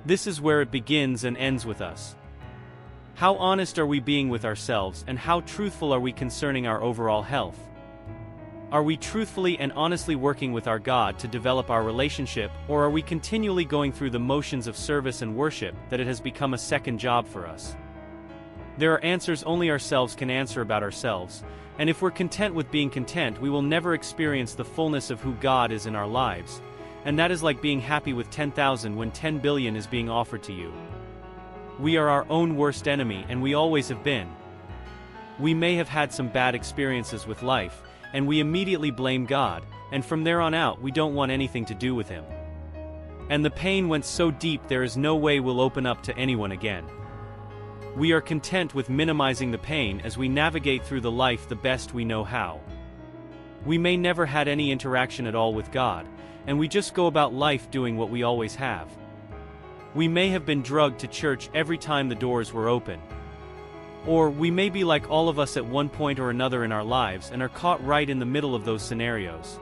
This is where it begins and ends with us. How honest are we being with ourselves, and how truthful are we concerning our overall health? Are we truthfully and honestly working with our God to develop our relationship, or are we continually going through the motions of service and worship that it has become a second job for us? There are answers only ourselves can answer about ourselves, and if we're content with being content, we will never experience the fullness of who God is in our lives, and that is like being happy with 10,000 when 10 billion is being offered to you. We are our own worst enemy, and we always have been. We may have had some bad experiences with life, and we immediately blame God, and from there on out we don't want anything to do with Him. And the pain went so deep there is no way we'll open up to anyone again. We are content with minimizing the pain as we navigate through the life the best we know how. We may never had any interaction at all with God, and we just go about life doing what we always have. We may have been drugged to church every time the doors were open. Or we may be like all of us at one point or another in our lives and are caught right in the middle of those scenarios.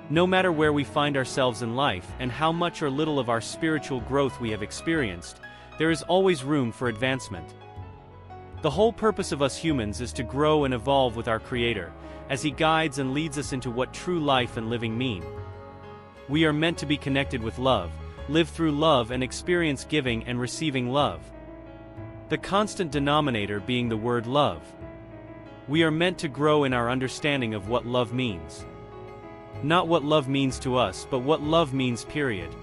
No matter where we find ourselves in life and how much or little of our spiritual growth we have experienced, there is always room for advancement. The whole purpose of us humans is to grow and evolve with our Creator, as He guides and leads us into what true life and living mean. We are meant to be connected with love, live through love, and experience giving and receiving love. The constant denominator being the word love. We are meant to grow in our understanding of what love means. Not what love means to us, but what love means, period.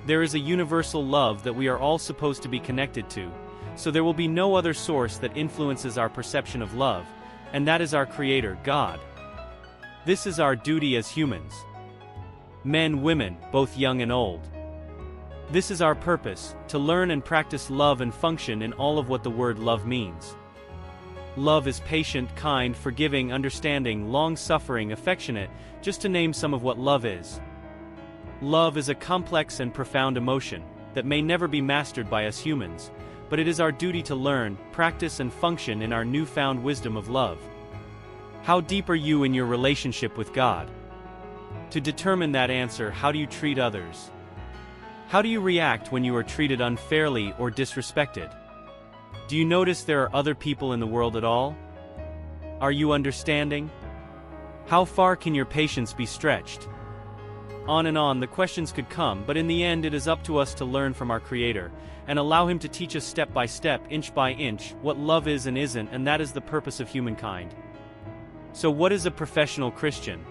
There is a universal love that we are all supposed to be connected to, so there will be no other source that influences our perception of love, and that is our Creator, God. This is our duty as humans. Men, women, both young and old. This is our purpose, to learn and practice love and function in all of what the word love means. Love is patient, kind, forgiving, understanding, long-suffering, affectionate, just to name some of what love is. Love is a complex and profound emotion that may never be mastered by us humans, but it is our duty to learn, practice, and function in our newfound wisdom of love. How deep are you in your relationship with God? To determine that answer, how do you treat others? How do you react when you are treated unfairly or disrespected? Do you notice there are other people in the world at all? Are you understanding? How far can your patience be stretched? On and on the questions could come, but in the end it is up to us to learn from our Creator, and allow Him to teach us step by step, inch by inch, what love is and isn't, and that is the purpose of humankind. So what is a professional Christian?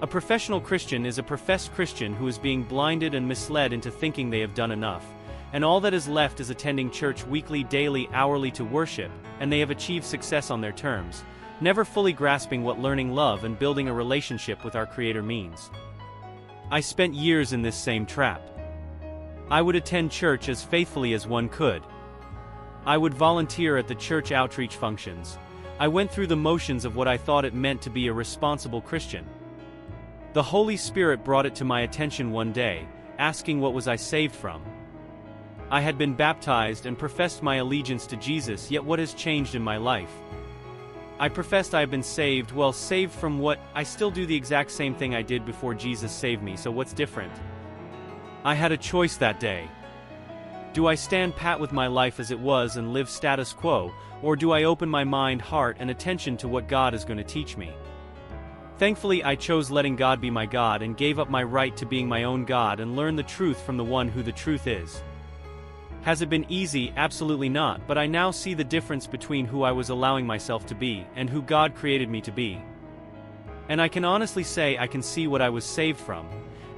A professional Christian is a professed Christian who is being blinded and misled into thinking they have done enough, and all that is left is attending church weekly, daily, hourly to worship, and they have achieved success on their terms, never fully grasping what learning love and building a relationship with our Creator means. I spent years in this same trap. I would attend church as faithfully as one could. I would volunteer at the church outreach functions. I went through the motions of what I thought it meant to be a responsible Christian. The Holy Spirit brought it to my attention one day, asking what was I saved from. I had been baptized and professed my allegiance to Jesus, yet what has changed in my life? I professed I have been saved. Well, saved from what? I still do the exact same thing I did before Jesus saved me, so what's different? I had a choice that day. Do I stand pat with my life as it was and live status quo, or do I open my mind, heart, and attention to what God is going to teach me? Thankfully, I chose letting God be my God and gave up my right to being my own God and learned the truth from the one who the truth is. Has it been easy? Absolutely not, but I now see the difference between who I was allowing myself to be and who God created me to be. And I can honestly say I can see what I was saved from,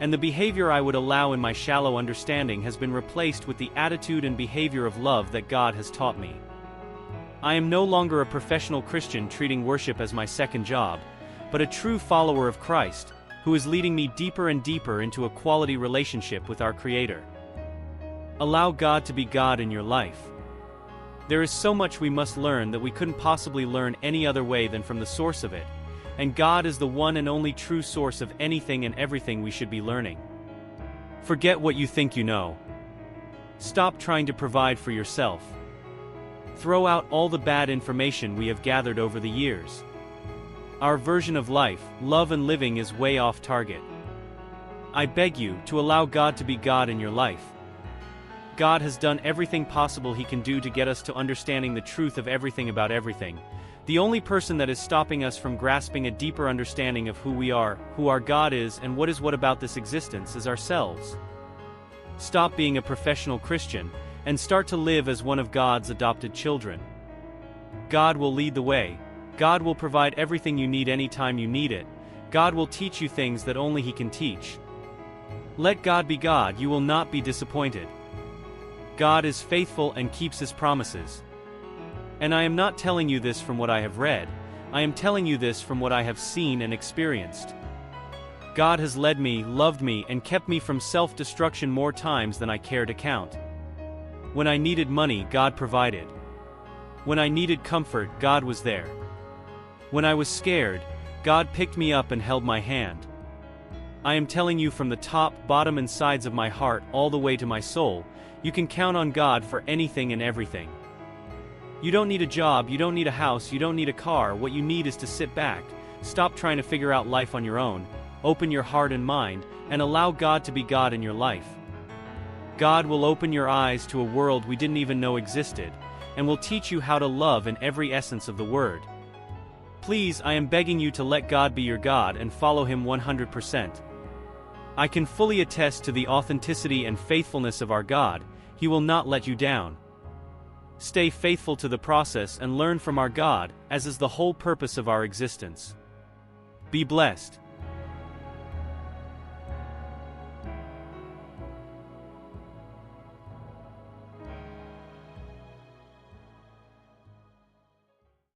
and the behavior I would allow in my shallow understanding has been replaced with the attitude and behavior of love that God has taught me. I am no longer a professional Christian treating worship as my second job, but a true follower of Christ, who is leading me deeper and deeper into a quality relationship with our Creator. Allow God to be God in your life. There is so much we must learn that we couldn't possibly learn any other way than from the source of it, and God is the one and only true source of anything and everything we should be learning. Forget what you think you know. Stop trying to provide for yourself. Throw out all the bad information we have gathered over the years. Our version of life, love and living is way off target. I beg you to allow God to be God in your life. God has done everything possible He can do to get us to understanding the truth of everything about everything. The only person that is stopping us from grasping a deeper understanding of who we are, who our God is, and what is what about this existence is ourselves. Stop being a professional Christian, and start to live as one of God's adopted children. God will lead the way. God will provide everything you need anytime you need it. God will teach you things that only He can teach. Let God be God, you will not be disappointed. God is faithful and keeps His promises. And I am not telling you this from what I have read, I am telling you this from what I have seen and experienced. God has led me, loved me, and kept me from self-destruction more times than I care to count. When I needed money, God provided. When I needed comfort, God was there. When I was scared, God picked me up and held my hand. I am telling you from the top, bottom, and sides of my heart all the way to my soul, you can count on God for anything and everything. You don't need a job, you don't need a house, you don't need a car. What you need is to sit back, stop trying to figure out life on your own, open your heart and mind, and allow God to be God in your life. God will open your eyes to a world we didn't even know existed, and will teach you how to love in every essence of the word. Please, I am begging you to let God be your God and follow Him 100%. I can fully attest to the authenticity and faithfulness of our God. He will not let you down. Stay faithful to the process and learn from our God, as is the whole purpose of our existence. Be blessed.